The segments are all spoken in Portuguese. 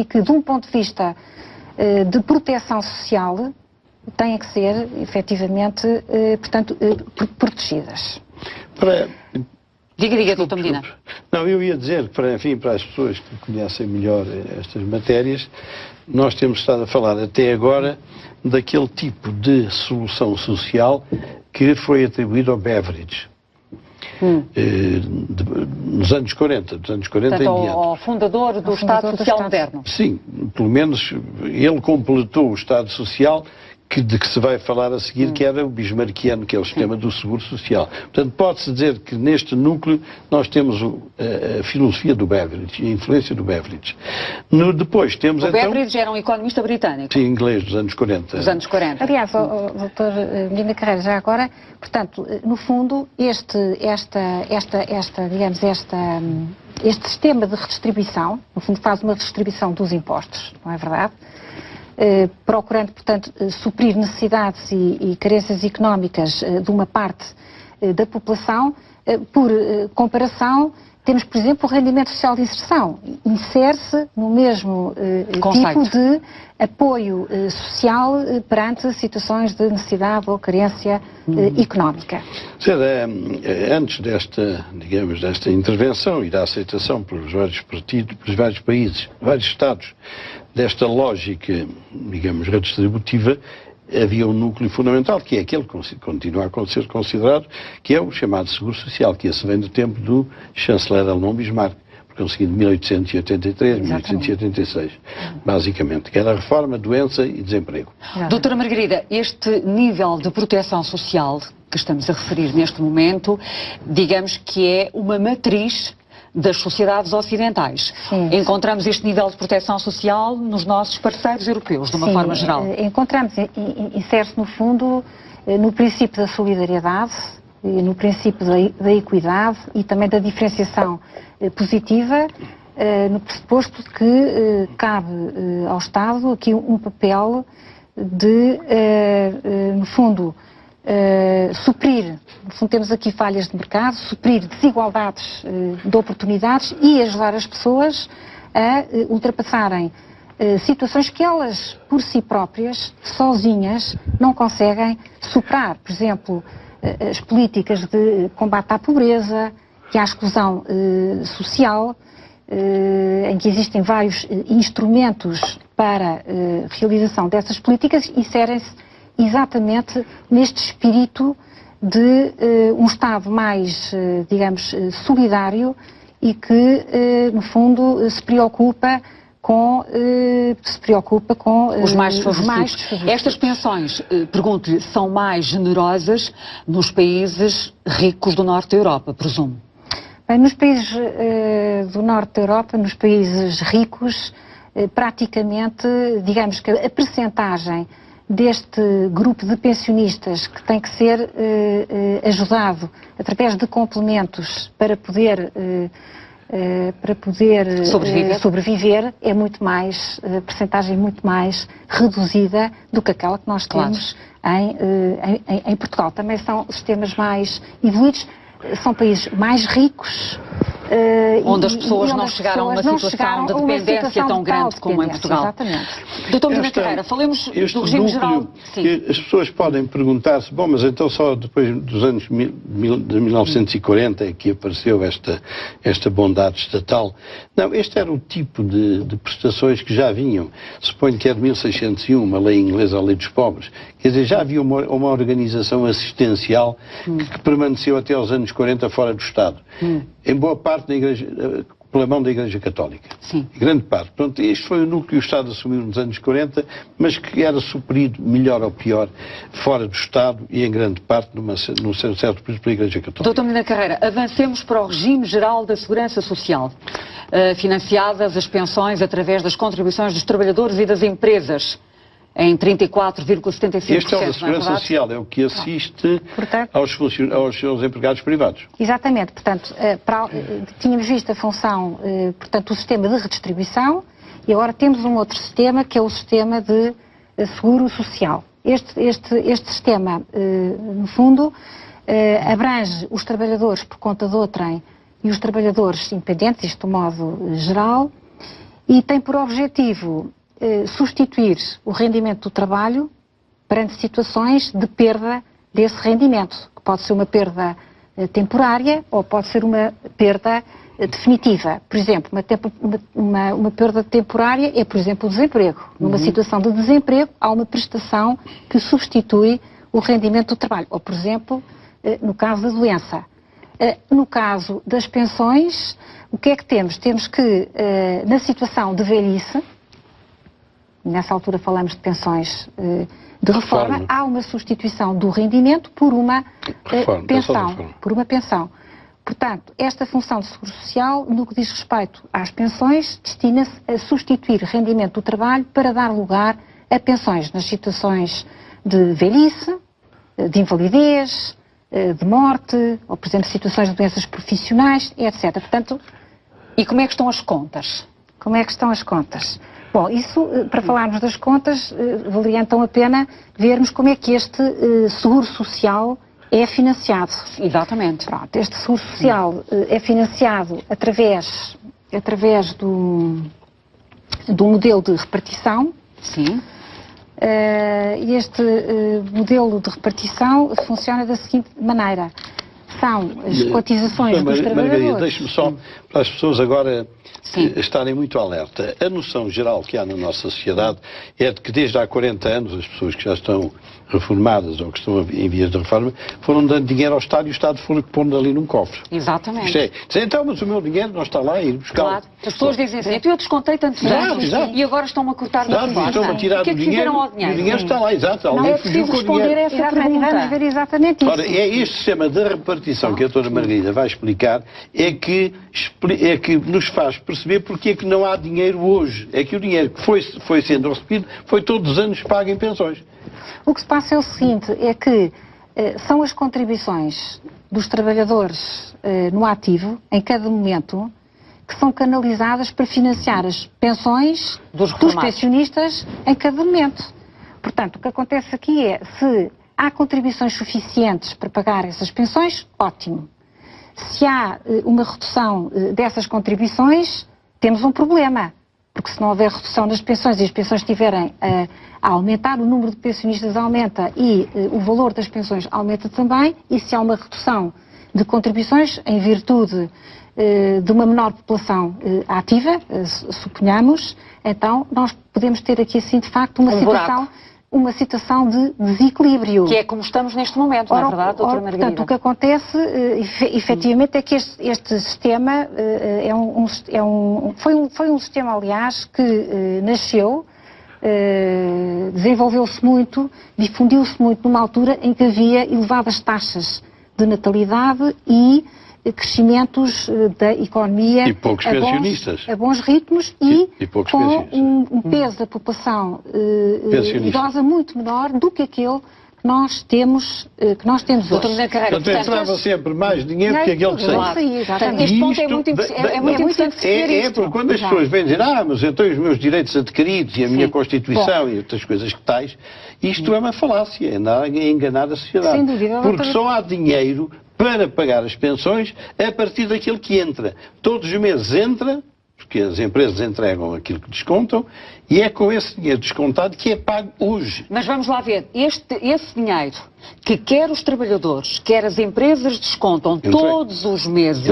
e que, de um ponto de vista de proteção social, têm que ser, efetivamente, portanto, protegidas. Diga, Dr. Medina. Não, eu ia dizer, para as pessoas que conhecem melhor estas matérias, nós temos estado a falar até agora daquele tipo de solução social que foi atribuído ao Beveridge. Nos anos 40, dos anos 40 Portanto, em diante. ao fundador do Estado Social Moderno. Sim, pelo menos ele completou o Estado Social de que se vai falar a seguir, que era o bismarckiano, que é o sistema do seguro social. Portanto, pode-se dizer que neste núcleo nós temos a filosofia do Beveridge, a influência do Beveridge. Depois temos o Beveridge era um economista britânico. Sim, inglês, dos anos 40. Dos anos 40. Aliás, Dr. Medina Carreira, já agora, portanto, no fundo, este sistema de redistribuição, no fundo faz uma redistribuição dos impostos, não é verdade? Procurando, portanto, suprir necessidades e carências económicas de uma parte da população. Por comparação, temos, por exemplo, o rendimento social de inserção. Insere-se no mesmo tipo de apoio social perante situações de necessidade ou carência económica. Antes desta intervenção e da aceitação pelos vários partidos, pelos vários países, vários Estados, desta lógica, digamos, redistributiva, havia um núcleo fundamental, que é aquele que continua a ser considerado, que é o chamado Seguro Social, que esse vem do tempo do chanceler alemão Bismarck, conseguido em 1883, 1886, basicamente, que era a reforma, doença e desemprego. Doutora Margarida, este nível de proteção social que estamos a referir neste momento, digamos que é uma matriz das sociedades ocidentais. Sim. Encontramos este nível de proteção social nos nossos parceiros europeus, de uma forma geral. Encontramos, insere-se no fundo, no princípio da solidariedade, no princípio da equidade e também da diferenciação positiva, no pressuposto de que cabe ao Estado aqui um papel de, no fundo, suprir, no fundo temos aqui falhas de mercado, suprir desigualdades de oportunidades e ajudar as pessoas a ultrapassarem situações que elas, por si próprias, sozinhas, não conseguem superar. Por exemplo, as políticas de combate à pobreza e à exclusão social, em que existem vários instrumentos para a realização dessas políticas, inserem-se exatamente neste espírito de um Estado mais, digamos, solidário e que, no fundo, se preocupa com os mais favorecidos. Estas pensões, pergunto-lhe, são mais generosas nos países ricos do norte da Europa, presumo? Bem, nos países do norte da Europa, nos países ricos, praticamente, digamos que a percentagem deste grupo de pensionistas que tem que ser ajudado através de complementos para poder sobreviver é muito mais, percentagem muito mais reduzida do que aquela que nós temos em Portugal. Também são sistemas mais evoluídos, são países mais ricos. Onde as pessoas não chegaram a uma situação de dependência tão grande como em Portugal. Exatamente. Doutor Medina Carreira, falemos do regime geral. Que as pessoas podem perguntar-se, bom, mas então só depois dos anos de 1940 é que apareceu esta bondade estatal. Não, este era o tipo de prestações que já vinham. Suponho que é de 1601, uma lei inglesa, a lei dos pobres. Quer dizer, já havia uma organização assistencial que permaneceu até aos anos 40 fora do Estado. Em boa parte da Igreja, pela mão da Igreja Católica. Sim. Grande parte. Portanto, este foi o núcleo que o Estado assumiu nos anos 40, mas que era suprido, melhor ou pior, fora do Estado e em grande parte num certo período pela Igreja Católica. Doutor Medina Carreira, avancemos para o regime geral da Segurança Social. Financiadas as pensões através das contribuições dos trabalhadores e das empresas. Em 34,75%. Este é o da Segurança Social, é o que assiste aos empregados privados. Exatamente, portanto, tínhamos visto a função, portanto, o sistema de redistribuição e agora temos um outro sistema que é o sistema de seguro social. Este sistema, no fundo, abrange os trabalhadores por conta de outrem e os trabalhadores independentes, isto de modo geral, e tem por objetivo substituir o rendimento do trabalho perante situações de perda desse rendimento, que pode ser uma perda temporária ou pode ser uma perda definitiva. Por exemplo, uma perda temporária é, por exemplo, o desemprego. Numa situação de desemprego, há uma prestação que substitui o rendimento do trabalho. Ou, por exemplo, no caso da doença. No caso das pensões, o que é que temos? Temos que, na situação de velhice, nessa altura falamos de pensões de reforma, há uma substituição do rendimento por uma pensão. Portanto, esta função de seguro social, no que diz respeito às pensões, destina-se a substituir rendimento do trabalho para dar lugar a pensões nas situações de velhice, de invalidez, de morte, ou, por exemplo, situações de doenças profissionais, etc. Portanto, e como é que estão as contas? Como é que estão as contas? Bom, isso, para falarmos das contas, valeria então a pena vermos como é que este seguro social é financiado. Exatamente. Pronto, este seguro social é financiado através do modelo de repartição. Sim. E este modelo de repartição funciona da seguinte maneira. São as cotizações dos trabalhadores. Margarida, deixe-me só, para as pessoas agora estarem muito alerta. A noção geral que há na nossa sociedade é de que desde há 40 anos as pessoas que já estão reformadas ou que estão em vias de reforma foram dando dinheiro ao Estado e o Estado foi pondo ali num cofre. Exatamente. Isto é, então, mas o meu dinheiro não está lá a ir buscar. Claro. As pessoas dizem assim, então eu descontei tantos anos e agora estão-me a cortar no salário. Estão-me a tirar do dinheiro e o dinheiro está lá, exato. Não é preciso responder a essa pergunta. Vamos ver exatamente isso. Ora, é este sistema de repartição que a doutora Margarida vai explicar é que nos faz perceber porque é que não há dinheiro hoje. É que o dinheiro que foi sendo recebido foi todos os anos pago em pensões. O que se passa é o seguinte, é que são as contribuições dos trabalhadores no ativo, em cada momento, que são canalizadas para financiar as pensões dos pensionistas em cada momento. Portanto, o que acontece aqui é, se há contribuições suficientes para pagar essas pensões, ótimo. Se há uma redução dessas contribuições, temos um problema. Porque se não houver redução das pensões e as pensões estiverem a aumentar, o número de pensionistas aumenta e o valor das pensões aumenta também, e se há uma redução de contribuições em virtude de uma menor população ativa, suponhamos, então nós podemos ter aqui assim de facto uma situação de desequilíbrio. Que é como estamos neste momento, não é verdade, doutora Margarida? Portanto, o que acontece, efetivamente, é que este sistema foi um sistema, aliás, que nasceu, desenvolveu-se muito, difundiu-se muito numa altura em que havia elevadas taxas de natalidade e crescimentos da economia e poucos pensionistas. A bons ritmos e com um peso da população idosa muito menor do que aquele que nós temos hoje. Portanto, entrava sempre mais dinheiro que aquele que saía. Este ponto é muito importante perceber isto. Porque quando as pessoas vêm dizer, mas eu tenho os meus direitos adquiridos e a minha Constituição e outras coisas que tais, isto é uma falácia, é enganar a sociedade. Sem dúvida. Porque só há dinheiro para pagar as pensões a partir daquilo que entra. Todos os meses entra, porque as empresas entregam aquilo que descontam, e é com esse dinheiro descontado que é pago hoje. Mas vamos lá ver, esse dinheiro que quer os trabalhadores, quer as empresas descontam todos os meses,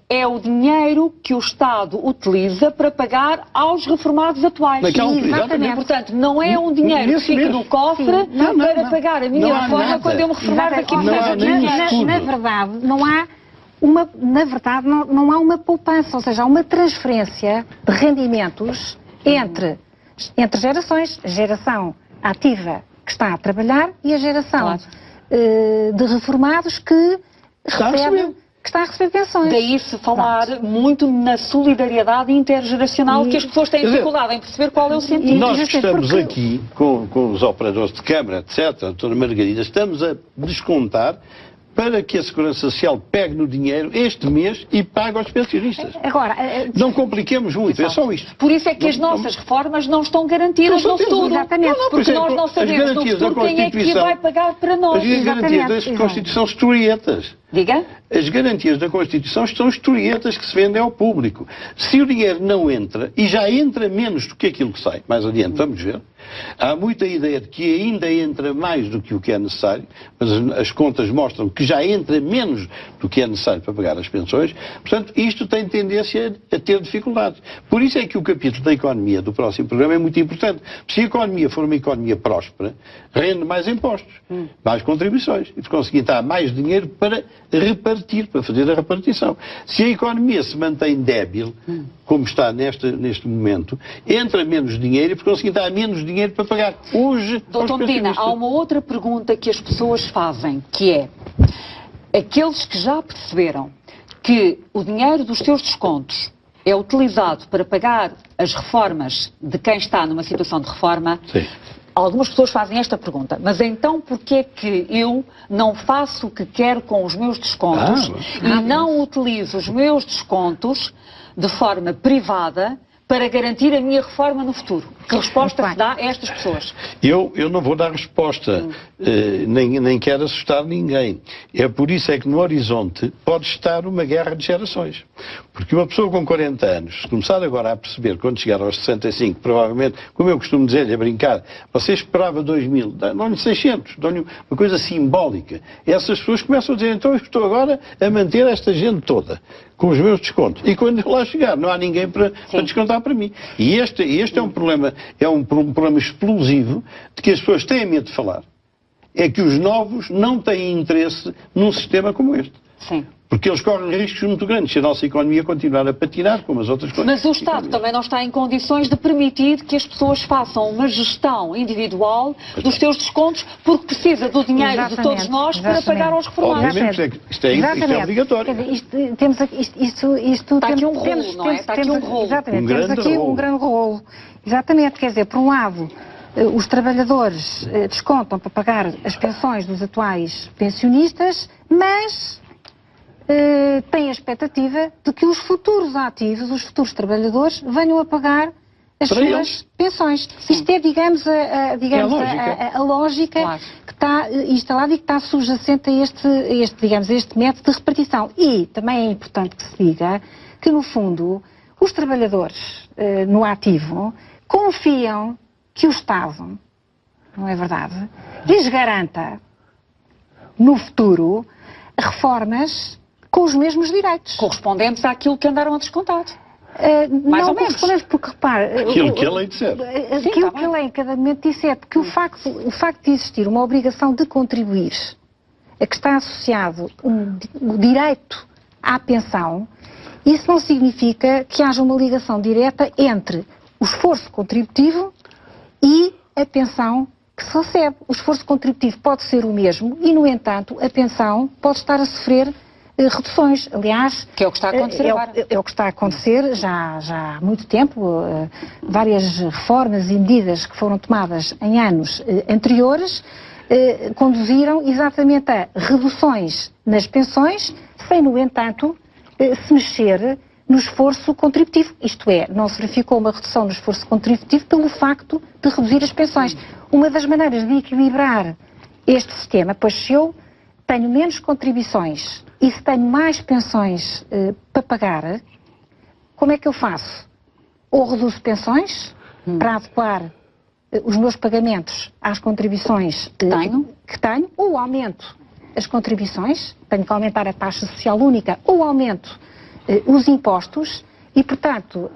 é o dinheiro que o Estado utiliza para pagar aos reformados atuais. Exatamente. Portanto, não é um dinheiro que fica no cofre para pagar a minha reforma quando eu me reformar daqui a 15 anos. Na verdade, não há uma poupança, ou seja, há uma transferência de rendimentos entre gerações, a geração ativa que está a trabalhar e a geração de reformados que está a receber pensões. Daí se falar muito na solidariedade intergeracional, que as pessoas têm dificuldade em perceber qual é o sentido. Nós que estamos aqui com os operadores de Câmara, etc., a doutora Margarida, estamos a descontar para que a Segurança Social pegue no dinheiro este mês e pague aos pensionistas. Agora, não compliquemos muito, é só isto. Por isso é que as nossas reformas não estão garantidas no futuro. Exatamente. Porque nós não sabemos no futuro quem é que vai pagar para nós. As garantias da Constituição estão esturientas. Diga? As garantias da Constituição estão historietas que se vendem ao público. Se o dinheiro não entra, e já entra menos do que aquilo que sai, mais adiante vamos ver, há muita ideia de que ainda entra mais do que o que é necessário, mas as contas mostram que já entra menos do que é necessário para pagar as pensões. Portanto, isto tem tendência a ter dificuldades. Por isso é que o capítulo da economia do próximo programa é muito importante. Se a economia for uma economia próspera, rende mais impostos, mais contribuições, e por conseguinte há mais dinheiro para repartir, para fazer a repartição. Se a economia se mantém débil, como está neste momento, entra menos dinheiro e por conseguinte há menos dinheiro para pagar hoje. Doutor Medina, há uma outra pergunta que as pessoas fazem, que é: aqueles que já perceberam que o dinheiro dos seus descontos é utilizado para pagar as reformas de quem está numa situação de reforma, Sim. Algumas pessoas fazem esta pergunta: mas então porquê é que eu não faço o que quero com os meus descontos e não utilizo os meus descontos de forma privada para garantir a minha reforma no futuro? Que resposta se dá a estas pessoas? Eu não vou dar resposta, nem quero assustar ninguém. É por isso é que no horizonte pode estar uma guerra de gerações. Porque uma pessoa com 40 anos, se começar agora a perceber, quando chegar aos 65, provavelmente, como eu costumo dizer-lhe, a brincar, você esperava 2.000, dão-lhe 600, dão-lhe uma coisa simbólica. Essas pessoas começam a dizer: então eu estou agora a manter esta gente toda com os meus descontos. E quando eu lá chegar, não há ninguém para descontar para mim. E este é um problema explosivo de que as pessoas têm medo de falar. É que os novos não têm interesse num sistema como este. Sim. Porque eles correm riscos muito grandes se a nossa economia continuar a patinar como as outras coisas. Mas o Estado também não está em condições de permitir que as pessoas façam uma gestão individual dos seus descontos, porque precisa do dinheiro de todos nós para pagar aos reformados. Obviamente, isto é obrigatório. Está aqui um rolo, não é? Está aqui um rolo. Exatamente, temos aqui um grande rolo. Exatamente, quer dizer, por um lado, os trabalhadores descontam para pagar as pensões dos atuais pensionistas, mas têm a expectativa de que os futuros ativos, os futuros trabalhadores, venham a pagar as suas pensões. Sim. Isto é, digamos, a lógica claro. Que está instalada e que está subjacente a este método de repartição. E também é importante que se diga que, no fundo, os trabalhadores no ativo confiam que o Estado, não é verdade, lhes garanta no futuro reformas com os mesmos direitos. Correspondentes àquilo que andaram a descontar. Não é correspondentes, porque repare... Aquilo que a lei disser. Aquilo que a lei em cada momento disser, porque o facto de existir uma obrigação de contribuir, a que está associado o direito à pensão, isso não significa que haja uma ligação direta entre o esforço contributivo e a pensão que se recebe. O esforço contributivo pode ser o mesmo e, no entanto, a pensão pode estar a sofrer reduções. Aliás, que é o que está a acontecer agora. É o que está a acontecer já há muito tempo. Várias reformas e medidas que foram tomadas em anos anteriores conduziram exatamente a reduções nas pensões, sem, no entanto, se mexer no esforço contributivo. Isto é, não se verificou uma redução no esforço contributivo pelo facto de reduzir as pensões. Uma das maneiras de equilibrar este sistema, pois se eu tenho menos contribuições e se tenho mais pensões para pagar, como é que eu faço? Ou reduzo pensões para adequar os meus pagamentos às contribuições que tenho, ou aumento as contribuições, tenho que aumentar a taxa social única, ou aumento os impostos. E, portanto,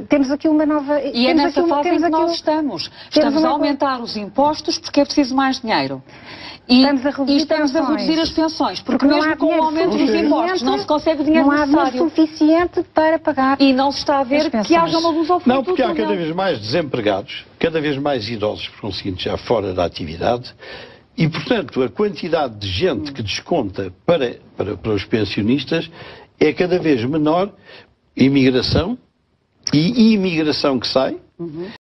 temos aqui uma nova... E é nessa fase em que nós estamos. Estamos a aumentar os impostos porque é preciso mais dinheiro. E estamos a reduzir as pensões, porque mesmo com o aumento dos impostos não se consegue o dinheiro necessário. Não há dinheiro suficiente para pagar. E não se está a ver que haja uma luz ao fundo. Não, porque há cada vez mais desempregados, cada vez mais idosos, por conseguinte, já fora da atividade. E, portanto, a quantidade de gente que desconta para os pensionistas é cada vez menor. Imigração e imigração que sai,